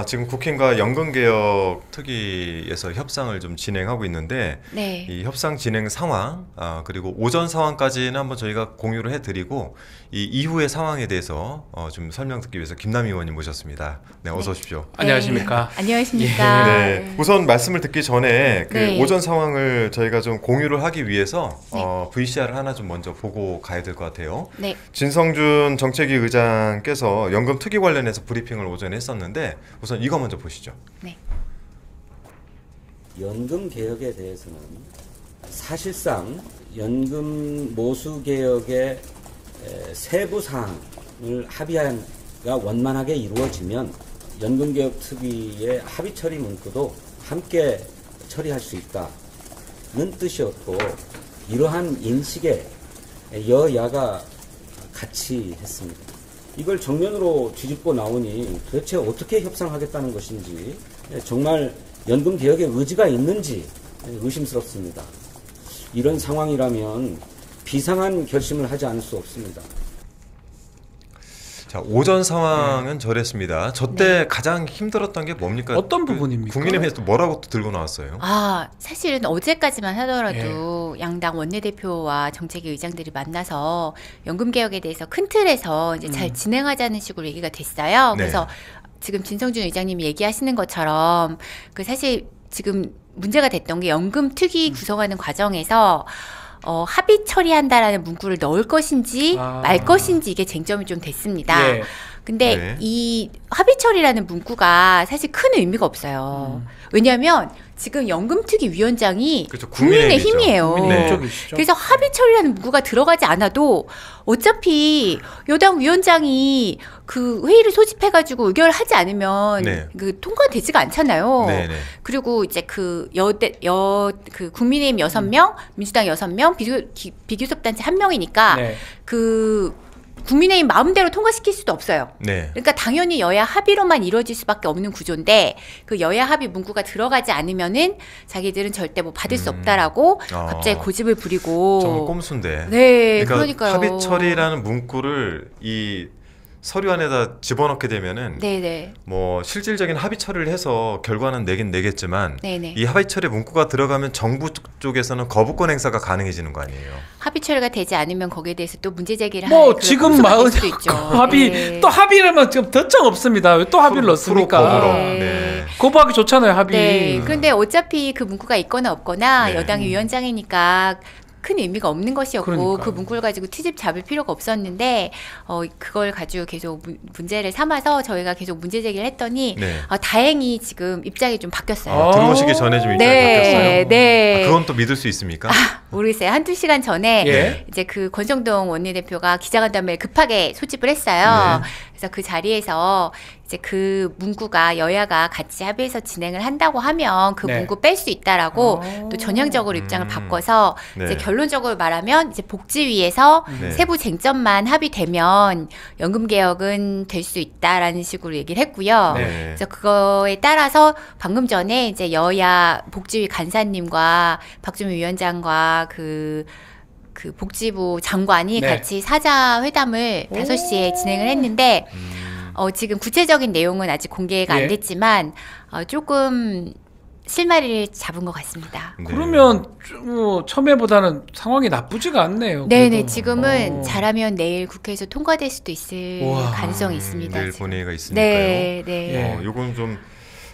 지금 국힘과 연금개혁특위에서 협상을 좀 진행하고 있는데 네. 이 협상 진행 상황 그리고 오전 상황까지는 한번 저희가 공유를 해드리고 이 이후의 상황에 대해서 좀 설명 듣기 위해서 김남희 의원님 모셨습니다. 네, 어서 오십시오. 네. 안녕하십니까. 안녕하십니까. 네, 우선 말씀을 듣기 전에 그 네. 오전 상황을 저희가 좀 공유를 하기 위해서 네. VCR을 하나 좀 먼저 보고 가야 될 것 같아요. 네. 진성준 정책위 의장께서 연금 특위 관련해서 브리핑을 오전에 했었는데 우선 이거 먼저 보시죠. 네. 연금 개혁에 대해서는 사실상 연금 모수 개혁의 세부 사항을 합의가 원만하게 이루어지면 연금 개혁 특위의 합의 처리 문구도 함께 처리할 수 있다는 뜻이었고, 이러한 인식에 여야가 같이 했습니다. 이걸 정면으로 뒤집고 나오니 도대체 어떻게 협상하겠다는 것인지, 정말 연금 개혁에 의지가 있는지 의심스럽습니다. 이런 상황이라면 비상한 결심을 하지 않을 수 없습니다. 자, 오전 상황은 저랬습니다. 저때 가장 힘들었던 게 뭡니까? 어떤 부분입니까? 국민의힘에서 또 뭐라고 또 들고 나왔어요? 사실은 어제까지만 하더라도 양당 원내대표와 정책위 의장들이 만나서 연금개혁에 대해서 큰 틀에서 이제 잘 진행하자는 식으로 얘기가 됐어요. 네. 그래서 지금 진성준 의장님이 얘기하시는 것처럼 사실 지금 문제가 됐던 게 연금특위 구성하는 과정에서 합의 처리한다라는 문구를 넣을 것인지 말 것인지 이게 쟁점이 좀 됐습니다. 예. 근데 네. 이 합의 처리라는 문구가 사실 큰 의미가 없어요. 왜냐하면 지금 연금특위 위원장이 그렇죠, 국민의힘이에요. 국민의힘 쪽이시죠. 그래서 합의 처리라는 문구가 들어가지 않아도 어차피 여당 위원장이 그 회의를 소집해가지고 의결을 하지 않으면 네. 그 통과되지가 않잖아요. 네네. 그리고 이제 그 국민의힘 6명, 민주당 6명, 비교섭단체 1명이니까 네. 그 국민의힘 마음대로 통과시킬 수도 없어요. 네. 그러니까 당연히 여야 합의로만 이루어질 수밖에 없는 구조인데 그 여야 합의 문구가 들어가지 않으면은 자기들은 절대 뭐 받을 수 없다라고 갑자기 고집을 부리고. 정말 꼼수인데. 네, 그러니까 그러니까요. 합의 처리라는 문구를 이 서류 안에다 집어넣게 되면은 네네. 뭐 실질적인 합의 처리를 해서 결과는 내긴 내겠지만 네네. 이 합의 처리 문구가 들어가면 정부 쪽에서는 거부권 행사가 가능해지는 거 아니에요? 합의 처리가 되지 않으면 거기에 대해서 또 문제 제기를 뭐 하는 지금 할 수도 있죠. 합의 네. 또 합의라면 지금 더정 없습니다. 왜 또 합의를 넣습니까? 거부로. 네. 네. 거부하기 좋잖아요, 합의. 네. 그런데 어차피 그 문구가 있거나 없거나 네. 여당이 위원장이니까 큰 의미가 없는 것이었고 그러니까요. 그 문구를 가지고 트집 잡을 필요가 없었는데 그걸 가지고 계속 문제를 삼아서 저희가 계속 문제 제기를 했더니 네. 다행히 지금 입장이 좀 바뀌었어요. 들어오시기 전에 좀 입장이 바뀌었어요. 네. 그건 또 믿을 수 있습니까? 모르겠어요. 한두 시간 전에 예. 이제 그 권성동 원내대표가 기자간담회를 급하게 소집을 했어요. 네. 그래서 그 자리에서 이제 그 문구가 여야가 같이 합의해서 진행을 한다고 하면 그 네. 문구 뺄 수 있다라고 또 전향적으로 입장을 바꿔서 네. 이제 결론적으로 말하면 이제 복지위에서 네. 세부 쟁점만 합의되면 연금 개혁은 될 수 있다라는 식으로 얘기를 했고요. 네. 그래서 그거에 따라서 방금 전에 이제 여야 복지위 간사님과 박주민 위원장과 그 복지부 장관이 네. 같이 사자 회담을 5시에 진행을 했는데 지금 구체적인 내용은 아직 공개가 예. 안 됐지만 조금 실마리를 잡은 것 같습니다. 네. 그러면 처음에보다는 상황이 나쁘지가 않네요. 네네, 그래도. 지금은 잘하면 내일 국회에서 통과될 수도 있을 우와. 가능성이 있습니다. 내일 지금. 본회의가 있으니까요. 네, 네. 예. 이건 좀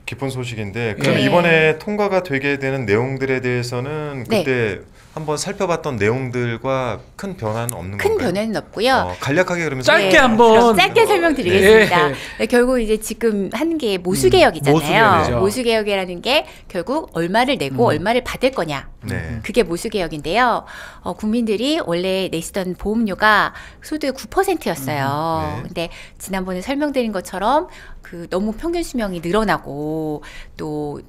기쁜 소식인데 그럼 네. 이번에 통과가 되게 되는 내용들에 대해서는 네. 그때 한번 살펴봤던 내용들과 큰 변화는 없는 큰 건가요? 변화는 없고요. 간략하게 그러면 짧게 네, 한번. 그럼 짧게 설명드리겠습니다. 예. 네, 결국 이제 지금 한 게 모수개혁이잖아요. 모수개혁이죠. 모수개혁이라는 게 결국 얼마를 내고 얼마를 받을 거냐. 네. 그게 모수개혁인데요. 국민들이 원래 내시던 보험료가 소득의 9%였어요. 네. 근데 지난번에 설명드린 것처럼 너무 평균 수명이 늘어나고 또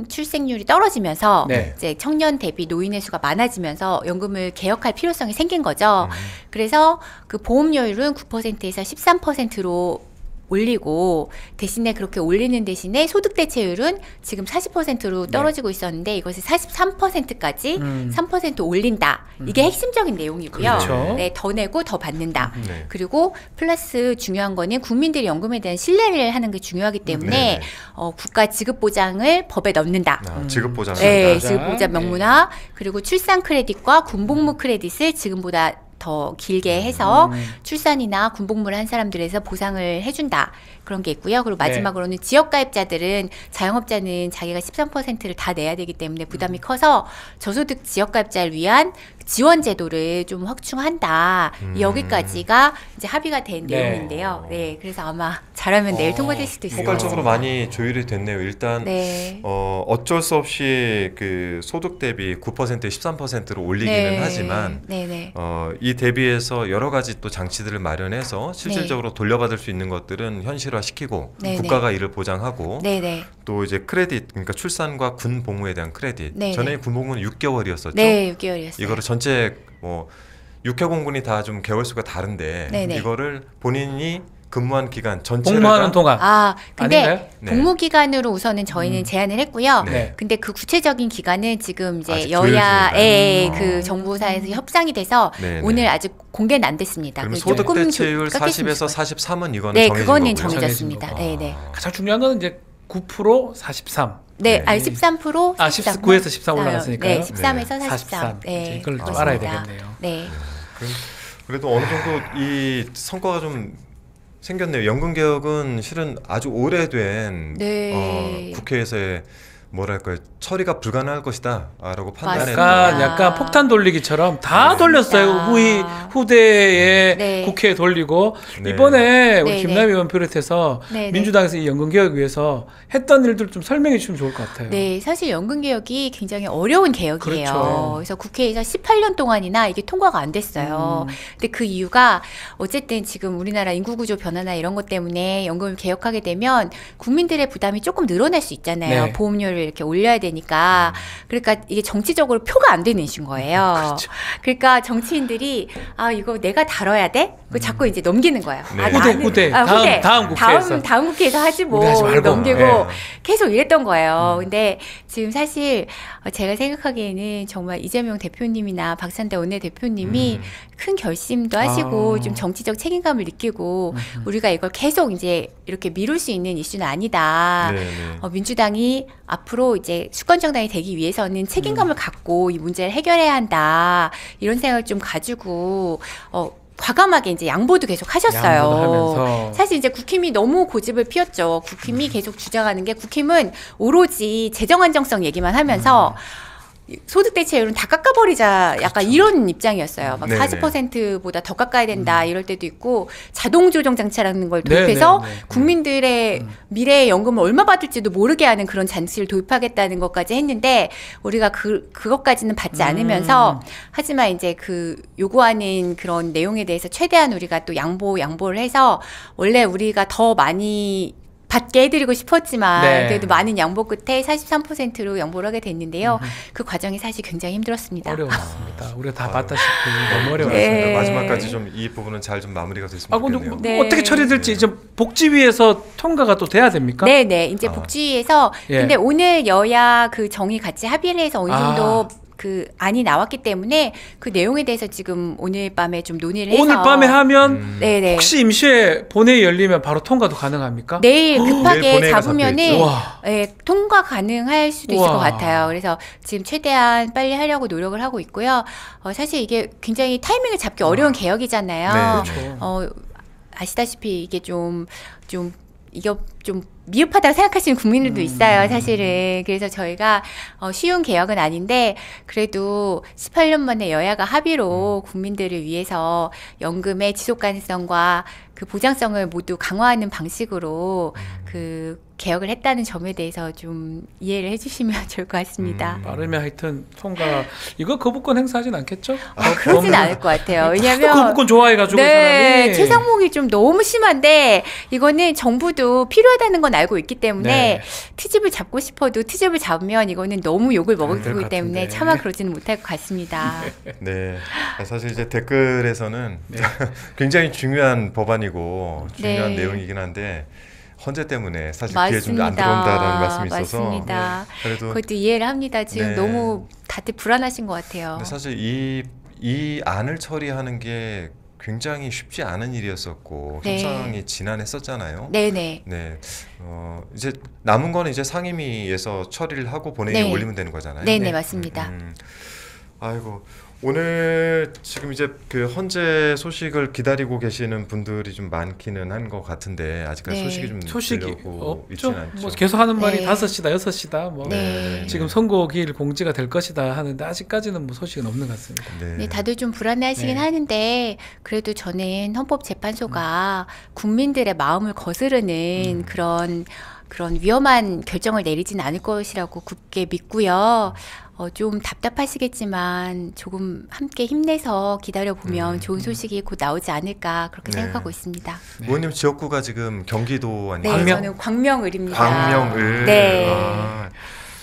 출생률이 떨어지면서 네. 이제 청년 대비 노인의 수가 많아지면서 연금을 개혁할 필요성이 생긴 거죠. 그래서 그 보험료율은 9%에서 13%로 올리고 대신에 그렇게 올리는 대신에 소득 대체율은 지금 40%로 떨어지고 있었는데 이것을 43%까지 3% 올린다. 이게 핵심적인 내용이고요. 그렇죠. 네, 더 내고 더 받는다. 네. 그리고 플러스 중요한 거는 국민들이 연금에 대한 신뢰를 하는 게 중요하기 때문에 네. 국가 지급 보장을 법에 넣는다. 지급 보장. 네, 보장. 지급 보장 명문화 그리고 출산 크레딧과 군복무 크레딧을 지금보다 더 길게 해서 출산이나 군복무를 한 사람들에서 보상을 해준다. 그런 게 있고요. 그리고 마지막으로는 지역가입자들은 자영업자는 자기가 13%를 다 내야 되기 때문에 부담이 커서 저소득 지역가입자를 위한 지원 제도를 좀 확충한다. 여기까지가 이제 합의가 된 네. 내용인데요. 네, 그래서 아마 잘하면 내일 통과될 수도 있을 것 포괄적으로 같습니다. 많이 조율이 됐네요. 일단 네. 어쩔 수 없이 그 소득 대비 9%에 13%로 올리기는 네. 하지만 네네. 이 대비해서 여러 가지 또 장치들을 마련해서 실질적으로 돌려받을 수 있는 것들은 현실화시키고 네네. 국가가 이를 보장하고 네네. 또 이제 크레딧 그러니까 출산과 군 복무에 대한 크레딧 네네. 전에 군 복무는 6개월이었었죠. 네, 6개월이었어요. 이거를 전체 뭐 육해공군이 다 좀 개월 수가 다른데 네네. 이거를 본인이 근무한 기간 전체를 복무하는 다 동안. 근데 아닌가요? 네. 복무 기간으로 우선은 저희는 제안을 했고요. 네. 근데 그 구체적인 기간은 지금 이제 아직 여야의 조율 그 정부사에서 협상이 돼서 네, 오늘 네. 아직 공개는 안 됐습니다. 그러면 그래서 소득 조금 대체율 깎였으면 40에서 좋겠어요. 43은 이거는 네, 정해진 그거는 거고요. 정해졌습니다. 정해진 네, 네. 가장 중요한 건 이제 9% 43. 네, 네. 아니 13%, 아, 19에서 13 올라갔으니까요. 네, 13에서 43. 43. 네, 이걸 좀 그렇습니다. 알아야 되겠네요. 네. 그래도 어느 정도 이 성과가 좀 생겼네요. 연금 개혁은 실은 아주 오래된 네. 국회에서의 뭐랄까요 처리가 불가능할 것이다라고 판단했던 맞습니다. 약간 폭탄 돌리기처럼 다 맞습니다. 돌렸어요. 후대에 네. 국회에 돌리고 네. 이번에 우리 네, 김남희 의원 비롯해서 네, 네. 민주당에서 이 연금 개혁 위해서 했던 일들 좀 설명해 주시면 좋을 것 같아요. 네, 사실 연금 개혁이 굉장히 어려운 개혁이에요. 그렇죠. 그래서 국회에서 18년 동안이나 이게 통과가 안 됐어요. 근데 그 이유가 어쨌든 지금 우리나라 인구 구조 변화나 이런 것 때문에 연금을 개혁하게 되면 국민들의 부담이 조금 늘어날 수 있잖아요. 네. 보험료를 이렇게 올려야 되니까. 그러니까 이게 정치적으로 표가 안 되는 이슈인 거예요. 그렇죠. 그러니까 정치인들이 아 이거 내가 다뤄야 돼? 그 자꾸 이제 넘기는 거예요. 네. 아, 후대. 다음 국회에서. 다음 국회에서 하지 뭐 우리 하지 말고. 넘기고 네. 계속 이랬던 거예요. 근데 지금 사실 제가 생각하기에는 정말 이재명 대표님이나 박찬대 원내대표님이 큰 결심도 하시고 아. 좀 정치적 책임감을 느끼고 우리가 이걸 계속 이제 이렇게 미룰 수 있는 이슈는 아니다. 네, 네. 민주당이 앞으로 이제 수권 정당이 되기 위해서는 책임감을 갖고 이 문제를 해결해야 한다. 이런 생각을 좀 가지고 과감하게 이제 양보도 계속 하셨어요. 양보도 하면서. 사실 이제 국힘이 너무 고집을 피웠죠. 국힘이 계속 주장하는 게 국힘은 오로지 재정 안정성 얘기만 하면서 소득 대체율은 다 깎아버리자 약간 이런 입장이었어요. 막 네네. 40%보다 더 깎아야 된다 이럴 때도 있고 자동 조정 장치라는 걸 네네네. 도입해서 국민들의 미래의 연금을 얼마 받을지도 모르게 하는 그런 장치를 도입하겠다는 것까지 했는데 우리가 그것까지는 받지 않으면서 하지만 이제 그 요구하는 그런 내용에 대해서 최대한 우리가 또 양보를 해서 원래 우리가 더 많이 받게 해드리고 싶었지만 네. 그래도 많은 양보 끝에 43%로 양보를 하게 됐는데요. 그 과정이 사실 굉장히 힘들었습니다. 어려웠습니다. 우리가 다 봤다시피 너무 어려웠어요. 네. 마지막까지 좀 이 부분은 잘 좀 마무리가 됐으면 근데 좋겠네요. 네. 어떻게 처리될지 좀 복지위에서 통과가 또 돼야 됩니까? 네네. 이제 복지위에서 예. 근데 오늘 여야 그 정의 같이 합의를 해서 어느 정도 그 안이 나왔기 때문에 그 내용에 대해서 지금 오늘 밤에 좀 논의를 해서 오늘 밤에 하면 네네. 혹시 임시회 본회의 열리면 바로 통과도 가능합니까? 내일 내일 급하게 본회의가 잡으면은 잡혀있죠. 와. 예, 통과 가능할 수도 있을 우와. 것 같아요. 그래서 지금 최대한 빨리 하려고 노력을 하고 있고요. 사실 이게 굉장히 타이밍을 잡기 어려운 개혁이잖아요. 네. 그렇죠. 아시다시피 이게 이게 좀 미흡하다고 생각하시는 국민들도 있어요, 사실은. 그래서 저희가 쉬운 개혁은 아닌데 그래도 18년 만에 여야가 합의로 국민들을 위해서 연금의 지속 가능성과 그 보장성을 모두 강화하는 방식으로 그 개혁을 했다는 점에 대해서 좀 이해를 해주시면 좋을 것 같습니다. 빠르면 하여튼 통과. 이거 거부권 행사하진 않겠죠? 그러진 않을 것 같아요. 왜냐하면 거부권 좋아해가지고 이 네, 사람이 최상목이 좀 너무 심한데 이거는 정부도 필요하다는 건 알고 있기 때문에 네. 트집을 잡고 싶어도 트집을 잡으면 이거는 너무 욕을 먹을 될 거기 것 때문에 같은데. 차마 그러지는 못할 것 같습니다. 네. 사실 이제 댓글에서는 네. 굉장히 중요한 법안이 아니고 중요한 네. 내용이긴 한데 헌재 때문에 사실 귀에 맞습니다. 좀 안 들어온다라는 말씀이 있어서 맞습니다. 그래도 그것도 이해를 합니다. 지금 네. 너무 다들 불안하신 것 같아요. 근데 사실 이 안을 처리하는 게 굉장히 쉽지 않은 일이었었고 네. 협상이 지난했었잖아요. 네네. 네, 이제 남은 거는 이제 상임위에서 처리를 하고 본회의에 네. 올리면 되는 거잖아요. 네네 네. 맞습니다. 아이고 오늘 지금 이제 그 헌재 소식을 기다리고 계시는 분들이 좀 많기는 한 것 같은데 아직까지 네. 소식이 좀 소식이 들려오고 없죠. 있지는 않죠. 뭐 계속 하는 말이 네. 5시다, 6시다. 뭐 네. 지금 선고기일 공지가 될 것이다 하는데 아직까지는 뭐 소식은 없는 것 같습니다. 네, 다들 좀 불안해하시긴 네. 하는데 그래도 저는 헌법재판소가 국민들의 마음을 거스르는 그런 위험한 결정을 내리진 않을 것이라고 굳게 믿고요. 좀 답답하시겠지만 조금 함께 힘내서 기다려보면 좋은 소식이 곧 나오지 않을까 그렇게 네. 생각하고 있습니다. 의원님 지역구가 지금 경기도 네, 아니에요? 저는 광명을입니다. 광명을. 네. 아,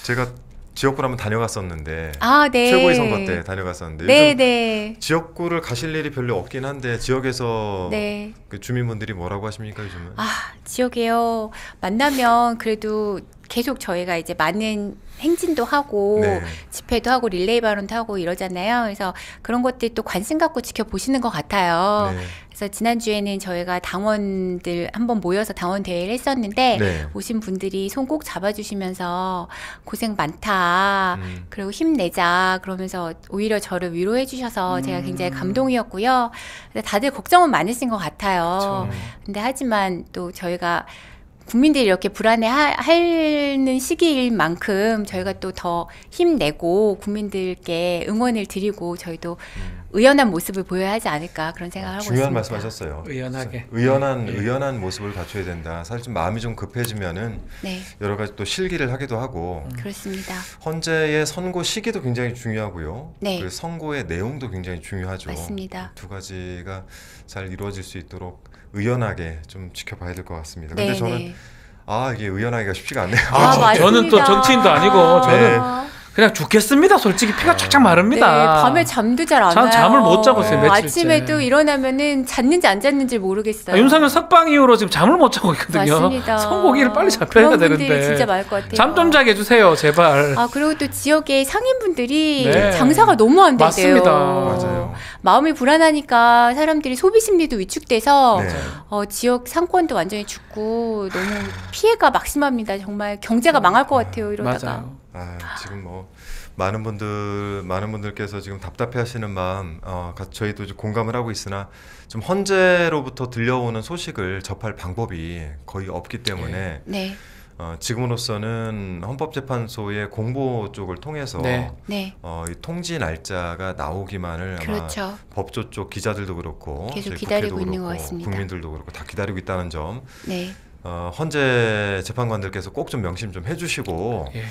제가 지역구를 한번 다녀갔었는데 아, 네. 최고위 선거 때 다녀갔었는데 네, 요즘 네. 지역구를 가실 일이 별로 없긴 한데 지역에서 네. 그 주민분들이 뭐라고 하십니까 요즘은? 아, 지역에요. 만나면 그래도 계속 저희가 이제 많은 행진도 하고 네. 집회도 하고 릴레이 발언도 하고 이러잖아요. 그래서 그런 것들 또 관심 갖고 지켜보시는 것 같아요. 네. 그래서 지난주에는 저희가 당원들 한번 모여서 당원 대회를 했었는데 네. 오신 분들이 손 꼭 잡아주시면서 고생 많다. 그리고 힘내자 그러면서 오히려 저를 위로해 주셔서 제가 굉장히 감동이었고요. 근데 다들 걱정은 많으신 것 같아요. 근데 하지만 또 저희가 국민들이 이렇게 불안해하는 시기인 만큼 저희가 또 더 힘내고 국민들께 응원을 드리고 저희도 의연한 모습을 보여야 하지 않을까 그런 생각을 하고 중요한 있습니다. 말씀하셨어요. 의연하게. 의연한 모습을 갖춰야 된다. 사실 좀 마음이 좀 급해지면은 네, 여러 가지 또 실기를 하기도 하고 그렇습니다. 헌재의 선고 시기도 굉장히 중요하고요. 네. 그 선고의 내용도 굉장히 중요하죠. 맞습니다. 두 가지가 잘 이루어질 수 있도록 의연하게 좀 지켜봐야 될 것 같습니다. 근데 네, 저는 네. 이게 의연하기가 쉽지가 않네요. 저는 또 맞습니다. 정치인도 아니고 저는 아. 그냥 죽겠습니다. 솔직히 피가 쫙쫙 마릅니다. 네, 밤에 잠도 잘 안 와요. 전 잠을 못 자고 있어요, 며칠째. 아침에도 일어나면은 잤는지 안 잤는지 모르겠어요. 윤석열 석방 이후로 지금 잠을 못 자고 있거든요. 맞습니다. 선고기를 빨리 잡혀야 그런 되는데. 분들이 진짜 많을 것 같아요. 잠 좀 자게 해주세요, 제발. 아, 그리고 또 지역의 상인분들이 네. 장사가 너무 안 된대요. 맞습니다. 맞아요. 마음이 불안하니까 사람들이 소비 심리도 위축돼서 네. 지역 상권도 완전히 죽고 너무 피해가 막심합니다. 정말 경제가 망할 것 같아요. 이러다가. 맞아요. 지금 뭐 많은 분들께서 지금 답답해하시는 마음 저희도 좀 공감을 하고 있으나 좀 헌재로부터 들려오는 소식을 접할 방법이 거의 없기 때문에 네, 지금으로서는 헌법재판소의 공보 쪽을 통해서 네. 네, 이 통지 날짜가 나오기만을 아마 그렇죠. 법조 쪽 기자들도 그렇고 계속 저희 기다리고 국회도 있는 것 그렇고 같습니다. 국민들도 그렇고 다 기다리고 있다는 점 네, 헌재 재판관들께서 꼭 좀 명심 좀 해주시고 예.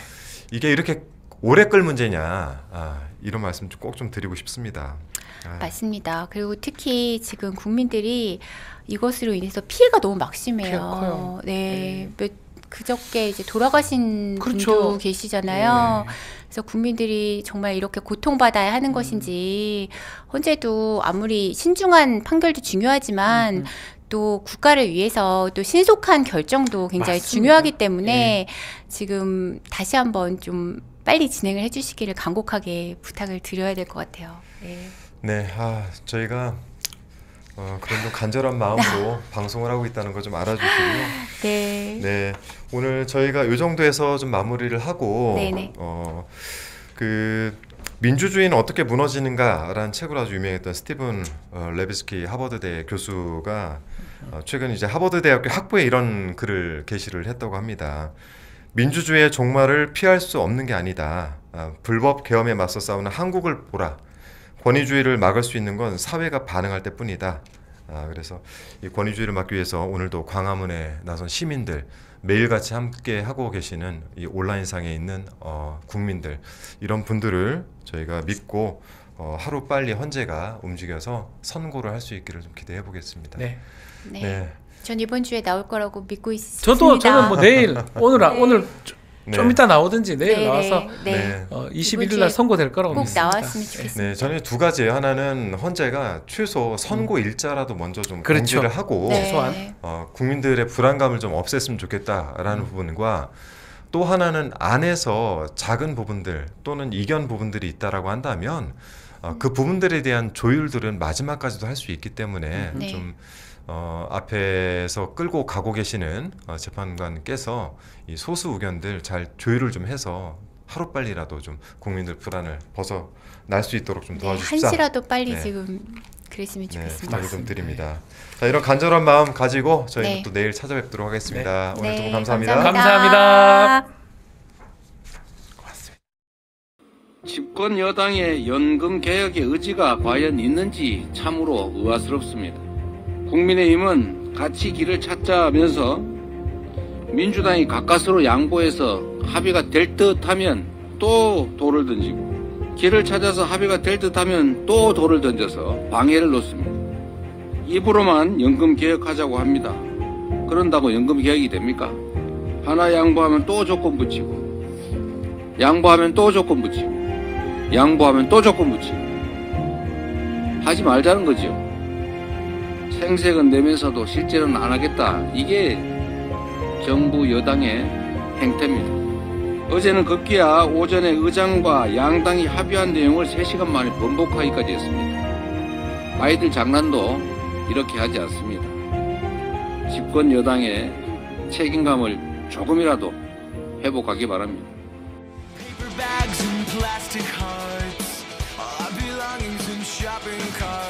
이게 이렇게 오래 끌 문제냐 이런 말씀 꼭 좀 드리고 싶습니다. 맞습니다. 그리고 특히 지금 국민들이 이것으로 인해서 피해가 너무 막심해요. 피해가 커요. 네, 그저께 이제 돌아가신 그렇죠. 분도 계시잖아요. 네. 그래서 국민들이 정말 이렇게 고통받아야 하는 것인지 헌재도 아무리 신중한 판결도 중요하지만 또 국가를 위해서 또 신속한 결정도 굉장히 맞습니다. 중요하기 때문에 지금 다시 한번 좀 빨리 진행을 해주시기를 간곡하게 부탁을 드려야 될 것 같아요. 네. 네, 저희가 그런 좀 간절한 마음으로 방송을 하고 있다는 걸 좀 알아주시고요. 네. 네, 오늘 저희가 이 정도에서 좀 마무리를 하고 네네. 그 민주주의는 어떻게 무너지는가라는 책으로 아주 유명했던 스티븐 레비스키 하버드대 교수가 최근 이제 하버드 대학교 학부에 이런 글을 게시를 했다고 합니다. 민주주의의 종말을 피할 수 없는 게 아니다. 불법 계엄에 맞서 싸우는 한국을 보라. 권위주의를 막을 수 있는 건 사회가 반응할 때뿐이다. 그래서 이 권위주의를 막기 위해서 오늘도 광화문에 나선 시민들, 매일같이 함께 하고 계시는 이 온라인상에 있는 국민들, 이런 분들을 저희가 믿고 하루 빨리 헌재가 움직여서 선고를 할 수 있기를 좀 기대해 보겠습니다. 네. 네. 네. 전 이번 주에 나올 거라고 믿고 있습니다. 저는 뭐 내일 오늘 좀 이따 나오든지 내일 네, 나와서 네. 21일 날 선고될 거라고 꼭 믿습니다. 나왔으면 좋겠습니다. 네, 저는 두 가지예요. 하나는 헌재가 최소 선고 일자라도 먼저 좀 그렇죠. 공지를 하고 네. 최소한. 국민들의 불안감을 좀 없앴으면 좋겠다라는 부분과 또 하나는 안에서 작은 부분들 또는 이견 부분들이 있다라고 한다면 그 부분들에 대한 조율들은 마지막까지도 할 수 있기 때문에 네. 좀 앞에서 끌고 가고 계시는 재판관께서 이 소수 의견들 잘 조율을 좀 해서 하루빨리라도 좀 국민들 불안을 벗어날 수 있도록 좀 네, 도와주십사. 한시라도 빨리 네. 지금 그랬으면 네, 좋겠습니다. 부탁을 좀 드립니다. 자, 이런 간절한 마음 가지고 저희는 네. 또 내일 찾아뵙도록 하겠습니다. 오늘 네, 두 분 감사합니다. 감사합니다. 집권 여당의 연금 개혁의 의지가 과연 있는지 참으로 의아스럽습니다. 국민의힘은 같이 길을 찾자면서 민주당이 가까스로 양보해서 합의가 될 듯하면 또 돌을 던지고 길을 찾아서 합의가 될 듯하면 또 돌을 던져서 방해를 놓습니다. 입으로만 연금 개혁하자고 합니다. 그런다고 연금 개혁이 됩니까? 하나 양보하면 또 조건 붙이고 양보하면 또 조건 붙이고 양보하면 또 조건 붙이고 하지 말자는 거죠. 생색은 내면서도 실제로는 안 하겠다. 이게 정부 여당의 행태입니다. 어제는 급기야 오전에 의장과 양당이 합의한 내용을 3시간 만에 번복하기까지 했습니다. 아이들 장난도 이렇게 하지 않습니다. 집권 여당의 책임감을 조금이라도 회복하기 바랍니다. Paper bags and plastic hearts, our belongings in shopping carts.